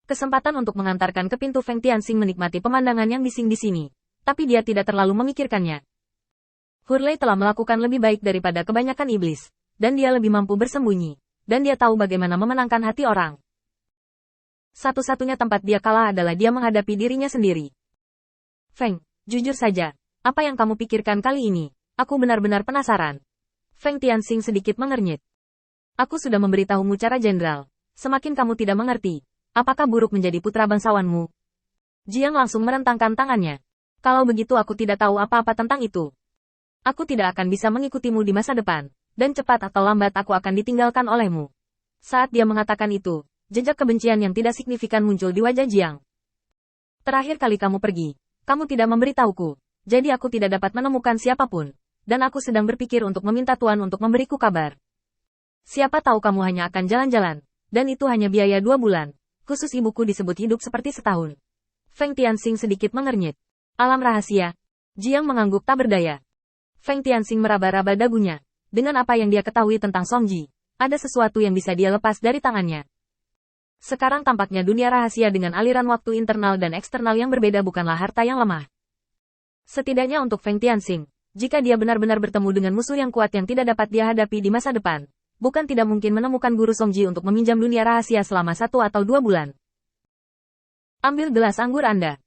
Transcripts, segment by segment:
Kesempatan untuk mengantarkan ke pintu Feng Tianxing menikmati pemandangan yang bising di sini. Tapi dia tidak terlalu memikirkannya. Hurley telah melakukan lebih baik daripada kebanyakan iblis. Dan dia lebih mampu bersembunyi. Dan dia tahu bagaimana memenangkan hati orang. Satu-satunya tempat dia kalah adalah dia menghadapi dirinya sendiri. Feng, jujur saja. Apa yang kamu pikirkan kali ini? Aku benar-benar penasaran. Feng Tianxing sedikit mengernyit. Aku sudah memberitahumu cara jenderal. Semakin kamu tidak mengerti. Apakah buruk menjadi putra bangsawanmu? Jiang langsung merentangkan tangannya. Kalau begitu aku tidak tahu apa-apa tentang itu. Aku tidak akan bisa mengikutimu di masa depan. Dan cepat atau lambat aku akan ditinggalkan olehmu. Saat dia mengatakan itu, jejak kebencian yang tidak signifikan muncul di wajah Jiang. Terakhir kali kamu pergi, kamu tidak memberitahuku. Jadi aku tidak dapat menemukan siapapun. Dan aku sedang berpikir untuk meminta Tuan untuk memberiku kabar. Siapa tahu kamu hanya akan jalan-jalan. Dan itu hanya biaya 2 bulan. Khusus ibuku disebut hidup seperti setahun. Feng Tianxing sedikit mengernyit. Alam rahasia. Jiang mengangguk tak berdaya. Feng Tianxing meraba-raba dagunya. Dengan apa yang dia ketahui tentang Songji, ada sesuatu yang bisa dia lepas dari tangannya. Sekarang tampaknya dunia rahasia dengan aliran waktu internal dan eksternal yang berbeda bukanlah harta yang lemah. Setidaknya untuk Feng Tianxing, jika dia benar-benar bertemu dengan musuh yang kuat yang tidak dapat dia hadapi di masa depan, bukan tidak mungkin menemukan guru Songji untuk meminjam dunia rahasia selama 1 atau 2 bulan. Ambil gelas anggur Anda.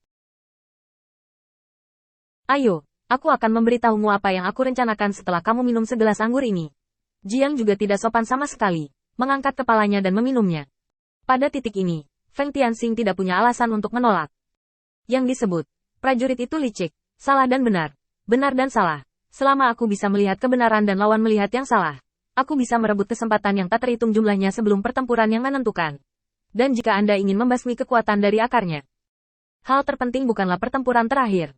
Ayo, aku akan memberitahumu apa yang aku rencanakan setelah kamu minum segelas anggur ini. Jiang juga tidak sopan sama sekali, mengangkat kepalanya dan meminumnya. Pada titik ini, Feng Tianxing tidak punya alasan untuk menolak. Yang disebut, prajurit itu licik, salah dan benar dan salah. Selama aku bisa melihat kebenaran dan lawan melihat yang salah, aku bisa merebut kesempatan yang tak terhitung jumlahnya sebelum pertempuran yang menentukan. Dan jika Anda ingin membasmi kekuatan dari akarnya, hal terpenting bukanlah pertempuran terakhir.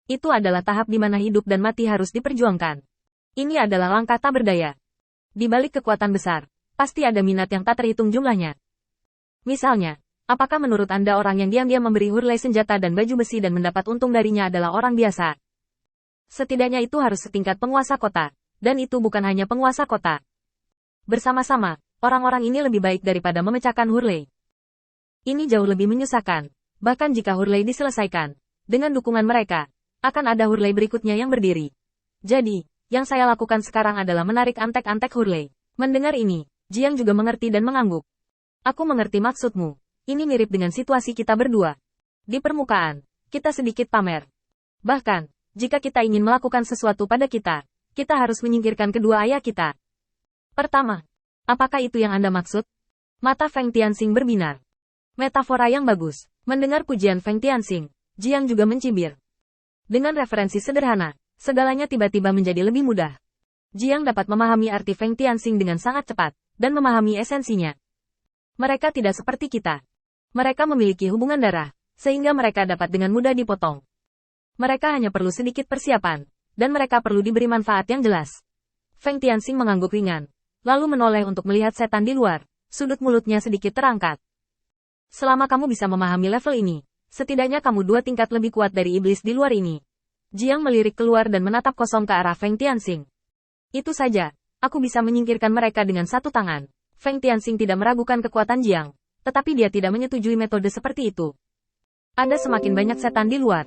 Itu adalah tahap di mana hidup dan mati harus diperjuangkan. Ini adalah langkah tak berdaya. Di balik kekuatan besar, pasti ada minat yang tak terhitung jumlahnya. Misalnya, apakah menurut Anda orang yang diam-diam memberi Hurley senjata dan baju besi dan mendapat untung darinya adalah orang biasa? Setidaknya itu harus setingkat penguasa kota. Dan itu bukan hanya penguasa kota. Bersama-sama, orang-orang ini lebih baik daripada memecahkan Hurley. Ini jauh lebih menyusahkan. Bahkan jika Hurley diselesaikan, dengan dukungan mereka, akan ada Hurley berikutnya yang berdiri. Jadi, yang saya lakukan sekarang adalah menarik antek-antek Hurley. Mendengar ini, Jiang juga mengerti dan mengangguk. Aku mengerti maksudmu. Ini mirip dengan situasi kita berdua. Di permukaan, kita sedikit pamer. Bahkan, jika kita ingin melakukan sesuatu pada kita harus menyingkirkan kedua ayah kita. Pertama, apakah itu yang Anda maksud? Mata Feng Tianxing berbinar. Metafora yang bagus. Mendengar pujian Feng Tianxing, Jiang juga mencibir. Dengan referensi sederhana, segalanya tiba-tiba menjadi lebih mudah. Jiang dapat memahami arti Feng Tianxing dengan sangat cepat, dan memahami esensinya. Mereka tidak seperti kita. Mereka memiliki hubungan darah, sehingga mereka dapat dengan mudah dipotong. Mereka hanya perlu sedikit persiapan, dan mereka perlu diberi manfaat yang jelas. Feng Tianxing mengangguk ringan, lalu menoleh untuk melihat setan di luar. Sudut mulutnya sedikit terangkat. Selama kamu bisa memahami level ini, setidaknya kamu 2 tingkat lebih kuat dari iblis di luar ini. Jiang melirik keluar dan menatap kosong ke arah Feng Tianxing. Itu saja, aku bisa menyingkirkan mereka dengan 1 tangan. Feng Tianxing tidak meragukan kekuatan Jiang, tetapi dia tidak menyetujui metode seperti itu. Ada semakin banyak setan di luar.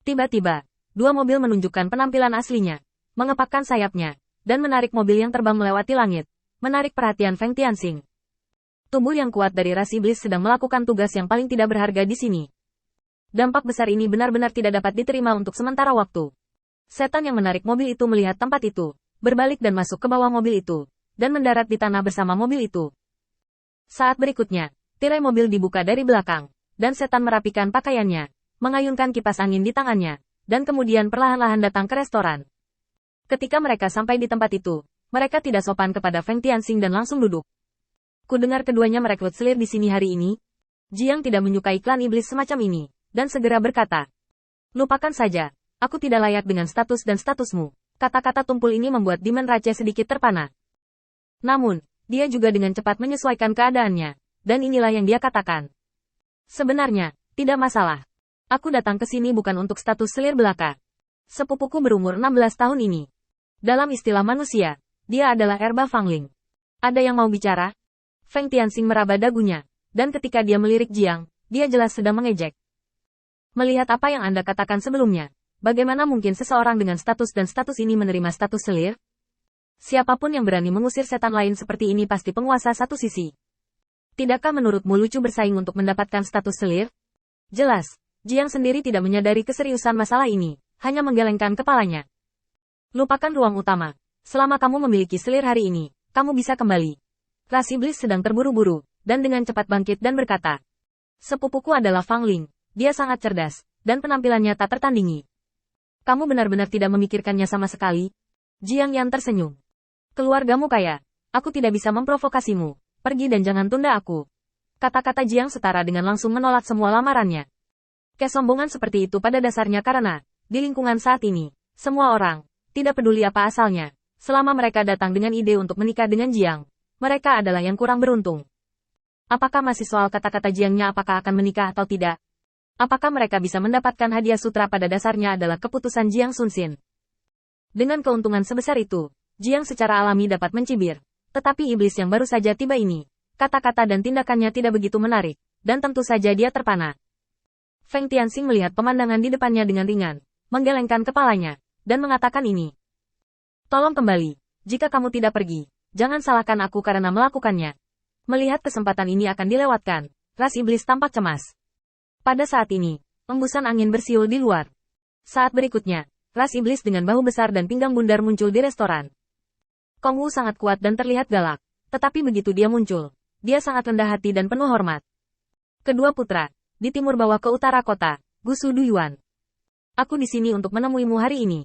Tiba-tiba, 2 mobil menunjukkan penampilan aslinya, mengepakkan sayapnya, dan menarik mobil yang terbang melewati langit, menarik perhatian Feng Tianxing. Tubuh yang kuat dari ras iblis sedang melakukan tugas yang paling tidak berharga di sini. Dampak besar ini benar-benar tidak dapat diterima untuk sementara waktu. Setan yang menarik mobil itu melihat tempat itu, berbalik dan masuk ke bawah mobil itu, dan mendarat di tanah bersama mobil itu. Saat berikutnya, tirai mobil dibuka dari belakang, dan setan merapikan pakaiannya, mengayunkan kipas angin di tangannya, dan kemudian perlahan-lahan datang ke restoran. Ketika mereka sampai di tempat itu, mereka tidak sopan kepada Feng Tianxing dan langsung duduk. Kudengar keduanya merekrut selir di sini hari ini. Jiang tidak menyukai klan iblis semacam ini, dan segera berkata, lupakan saja, aku tidak layak dengan status dan statusmu. Kata-kata tumpul ini membuat Demon Rache sedikit terpana. Namun, dia juga dengan cepat menyesuaikan keadaannya, dan inilah yang dia katakan. Sebenarnya, tidak masalah. Aku datang ke sini bukan untuk status selir belaka. Sepupuku berumur 16 tahun ini. Dalam istilah manusia, dia adalah Erba Fangling. Ada yang mau bicara? Feng Tianxing meraba dagunya, dan ketika dia melirik Jiang, dia jelas sedang mengejek. Melihat apa yang Anda katakan sebelumnya, bagaimana mungkin seseorang dengan status dan status ini menerima status selir? Siapapun yang berani mengusir setan lain seperti ini pasti penguasa satu sisi. Tidakkah menurutmu lucu bersaing untuk mendapatkan status selir? Jelas, Jiang sendiri tidak menyadari keseriusan masalah ini, hanya menggelengkan kepalanya. Lupakan ruang utama. Selama kamu memiliki selir hari ini, kamu bisa kembali. Ras iblis sedang terburu-buru, dan dengan cepat bangkit dan berkata, sepupuku adalah Fang Ling. Dia sangat cerdas, dan penampilannya tak tertandingi. Kamu benar-benar tidak memikirkannya sama sekali? Jiang Yan tersenyum. Keluargamu kaya. Aku tidak bisa memprovokasimu. Pergi dan jangan tunda aku. Kata-kata Jiang setara dengan langsung menolak semua lamarannya. Kesombongan seperti itu pada dasarnya karena, di lingkungan saat ini, semua orang, tidak peduli apa asalnya, selama mereka datang dengan ide untuk menikah dengan Jiang, mereka adalah yang kurang beruntung. Apakah masih soal kata-kata Jiangnya apakah akan menikah atau tidak? Apakah mereka bisa mendapatkan hadiah sutra pada dasarnya adalah keputusan Jiang Sunsin. Dengan keuntungan sebesar itu, Jiang secara alami dapat mencibir. Tetapi iblis yang baru saja tiba ini, kata-kata dan tindakannya tidak begitu menarik, dan tentu saja dia terpana. Feng Tianxing melihat pemandangan di depannya dengan ringan, menggelengkan kepalanya, dan mengatakan ini. Tolong kembali, jika kamu tidak pergi, jangan salahkan aku karena melakukannya. Melihat kesempatan ini akan dilewatkan, ras iblis tampak cemas. Pada saat ini, embusan angin bersiul di luar. Saat berikutnya, ras iblis dengan bahu besar dan pinggang bundar muncul di restoran. Kong Wu sangat kuat dan terlihat galak, tetapi begitu dia muncul, dia sangat rendah hati dan penuh hormat. Kedua putra, di timur bawah ke utara kota, Gusu Duyuan. Aku di sini untuk menemuimu hari ini.